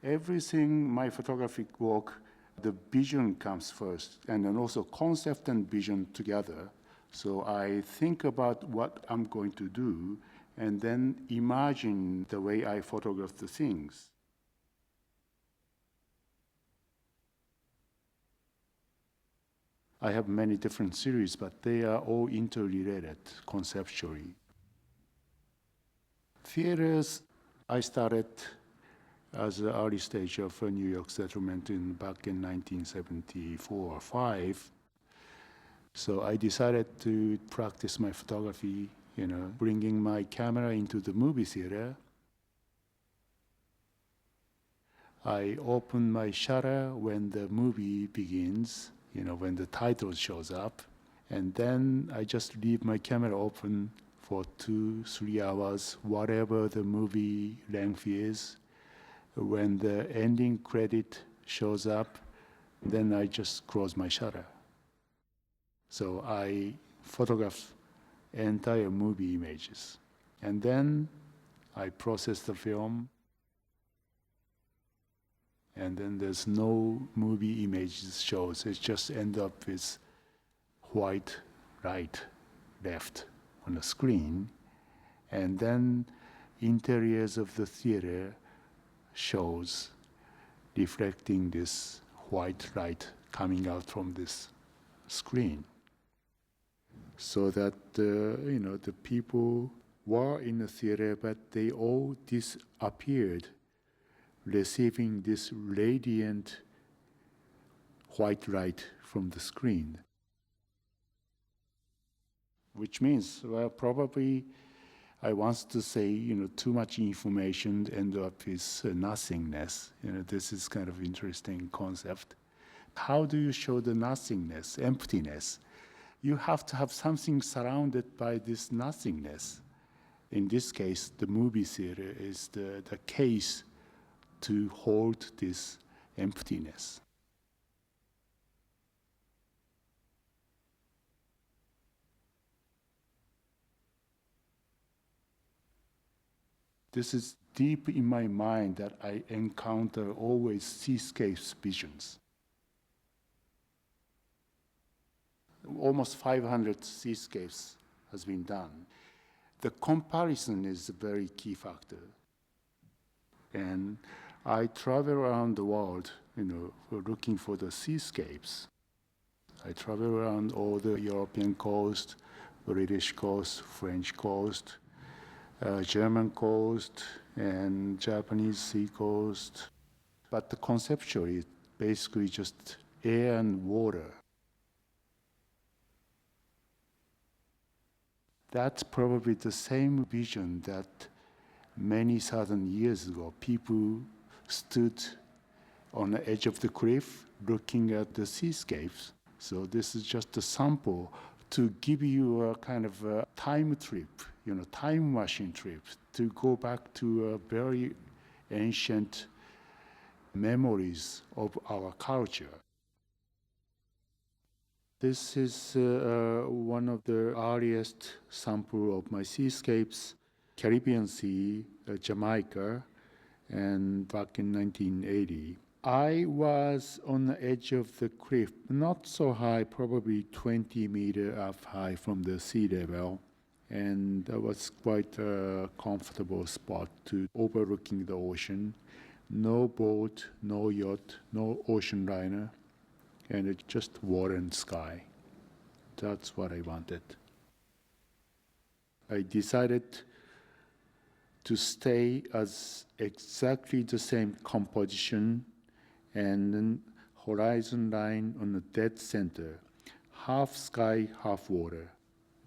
Everything, my photographic work, the vision comes first, and then also concept and vision together. So I think about what I'm going to do, and then imagine the way I photograph the things. I have many different series, but they are all interrelated conceptually. Theaters, I started as an early stage of a New York settlement back in 1974 or 5. So I decided to practice my photography, bringing my camera into the movie theater. I open my shutter when the movie begins, when the title shows up. And then I just leave my camera open for 2-3 hours, whatever the movie length is. When the ending credit shows up, then I just close my shutter. So I photograph entire movie images. And then I process the film. And then there's no movie images shows. It just ends up with white, right, left on the screen. And then interiors of the theater shows reflecting this white light coming out from this screen, so that the people were in the theater, but they all disappeared, receiving this radiant white light from the screen. Which means, well, probably I want to say, too much information end up with nothingness. This is kind of interesting concept. How do you show the nothingness, emptiness? You have to have something surrounded by this nothingness. In this case, the movie theater is the case to hold this emptiness. This is deep in my mind that I encounter always seascapes visions. Almost 500 seascapes has been done. The comparison is a very key factor. And I travel around the world, looking for the seascapes. I travel around all the European coast, British coast, French coast, German coast, and Japanese sea coast. But the conceptually, basically just air and water. That's probably the same vision that many thousand years ago people stood on the edge of the cliff looking at the seascapes. So this is just a sample to give you a kind of a time trip, time machine trip, to go back to a very ancient memories of our culture. This is one of the earliest sample of my seascapes, Caribbean Sea, Jamaica, and back in 1980. I was on the edge of the cliff, not so high, probably 20 meters up high from the sea level, and that was quite a comfortable spot to overlooking the ocean. No boat, no yacht, no ocean liner, and it's just water and sky. That's what I wanted. I decided to stay as exactly the same composition and then horizon line on the dead center, half sky, half water,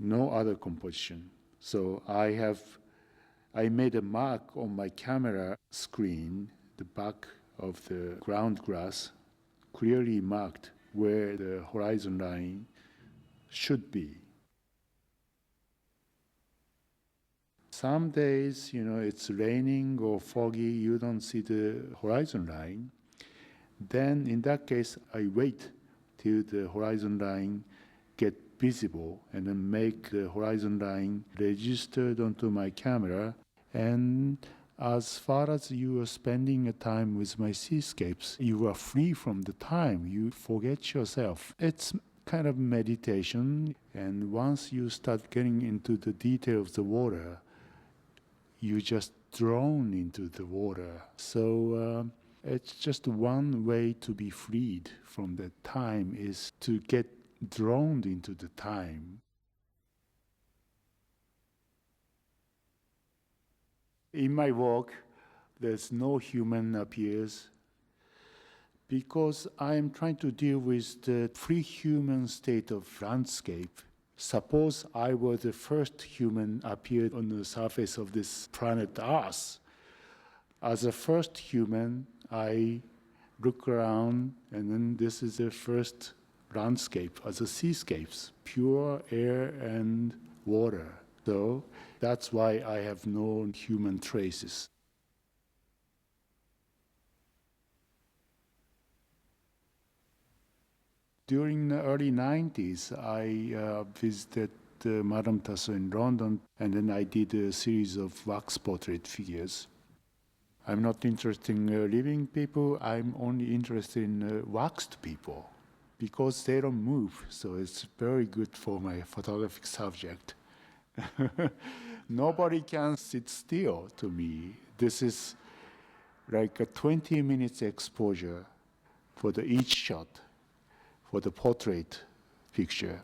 no other composition. So I made a mark on my camera screen, the back of the ground glass, clearly marked where the horizon line should be. Some days, it's raining or foggy, you don't see the horizon line. Then in that case, I wait till the horizon line get visible and then make the horizon line registered onto my camera, and as far as you are spending a time with my seascapes, you are free from the time. You forget yourself. It's kind of meditation. And once you start getting into the detail of the water, you just drawn into the water. So it's just one way to be freed from the time is to get drawn into the time. In my work, there's no human appears because I am trying to deal with the free human state of landscape. Suppose I were the first human appeared on the surface of this planet Earth. As a first human, I look around, and then this is the first landscape as a seascapes, pure air and water. So that's why I have no human traces. During the early 90s, I visited Madame Tussauds in London, and then I did a series of wax portrait figures. I'm not interested in living people, I'm only interested in waxed people, because they don't move, so it's very good for my photographic subject. Nobody can sit still to me. This is like a 20 minutes exposure for each shot, for the portrait picture.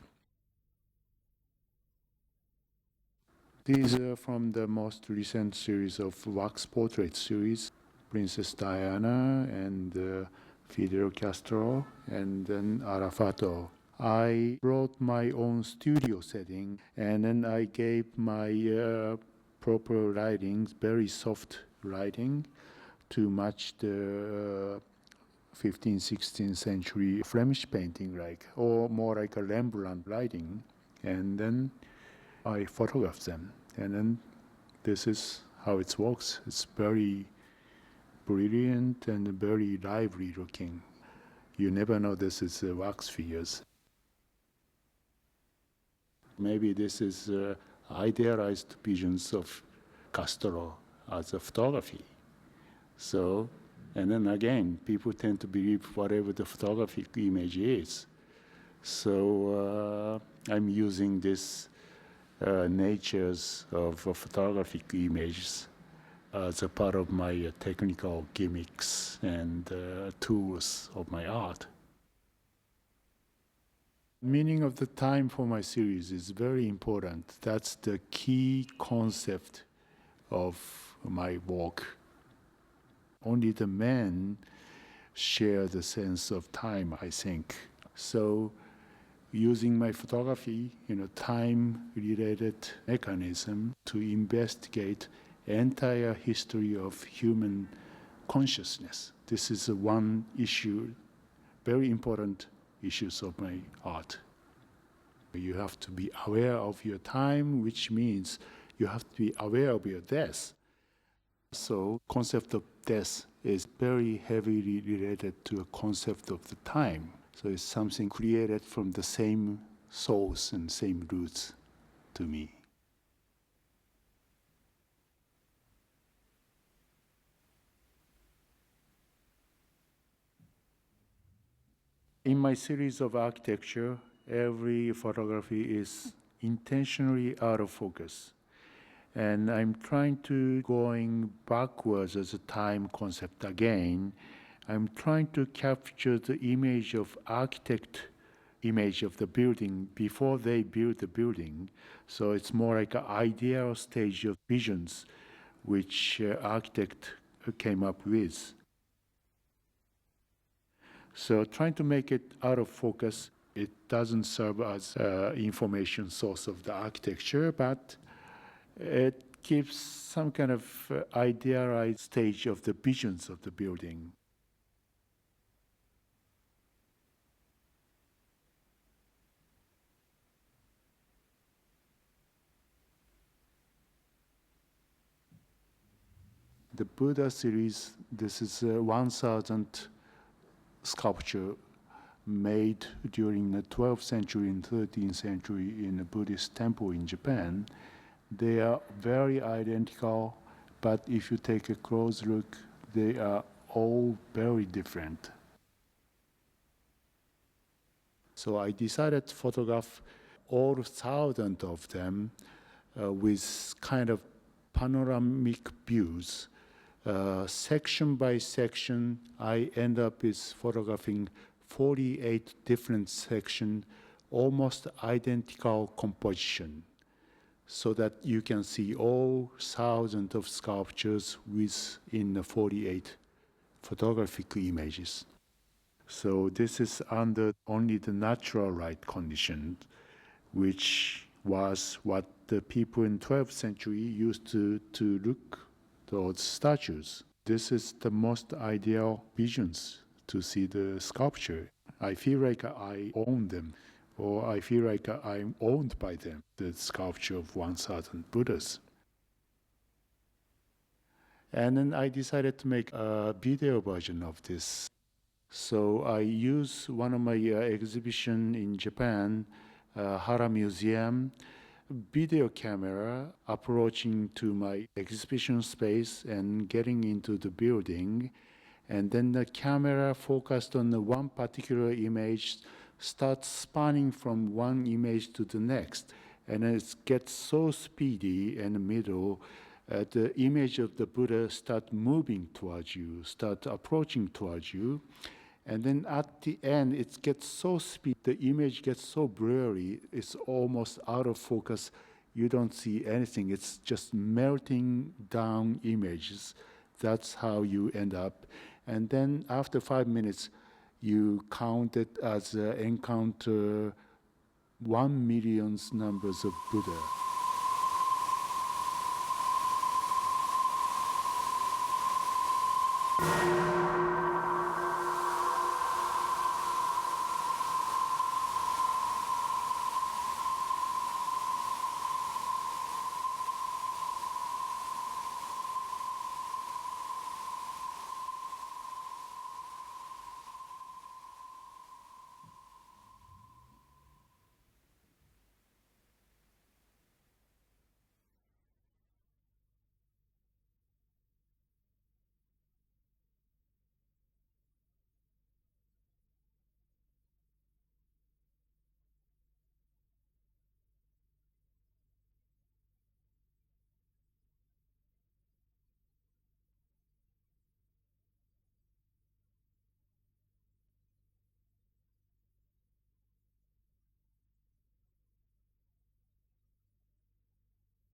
These are from the most recent series of wax portrait series, Princess Diana and Fidel Castro, and then Arafato. I brought my own studio setting, and then I gave my proper lighting, very soft lighting, to match the 15th, 16th century Flemish painting, or more like a Rembrandt lighting. And then I photographed them. And then this is how it works. It's very brilliant and very lively looking. You never know this is wax figures. Maybe this is idealized visions of Castro as a photography. So, and then again, people tend to believe whatever the photographic image is. So I'm using this natures of photographic images as a part of my technical gimmicks and tools of my art. Meaning of the time for my series is very important. That's the key concept of my work. Only the men share the sense of time, I think. So using my photography, time-related mechanism to investigate entire history of human consciousness. This is one issue, very important issues of my art. You have to be aware of your time, which means you have to be aware of your death. So concept of death is very heavily related to a concept of the time. So it's something created from the same source and same roots to me. In my series of architecture, every photography is intentionally out of focus. And I'm trying to going backwards as a time concept again. I'm trying to capture the image of architect, image of the building before they build the building. So it's more like an ideal stage of visions which architect came up with. So trying to make it out of focus, it doesn't serve as information source of the architecture, but it gives some kind of idealized stage of the visions of the building. The Buddha series, this is 1,000 sculpture made during the 12th century and 13th century in a Buddhist temple in Japan. They are very identical, but if you take a close look, they are all very different. So I decided to photograph all thousands of them with kind of panoramic views. Section by section, I end up with photographing 48 different sections, almost identical composition, so that you can see all thousands of sculptures within the 48 photographic images. So this is under only the natural light condition, which was what the people in 12th century used to look those statues. This is the most ideal visions to see the sculpture. I feel like I own them, or I feel like I'm owned by them, the sculpture of 1,000 Buddhas. And then I decided to make a video version of this. So I use one of my exhibition in Japan, Hara Museum, video camera approaching to my exhibition space and getting into the building. And then the camera focused on the one particular image starts spanning from one image to the next. And it gets so speedy in the middle, the image of the Buddha start moving towards you, start approaching towards you. And then at the end, it gets so speedy, the image gets so blurry, it's almost out of focus. You don't see anything. It's just melting down images. That's how you end up. And then after 5 minutes, you count it as encounter 1,000,000 numbers of Buddha.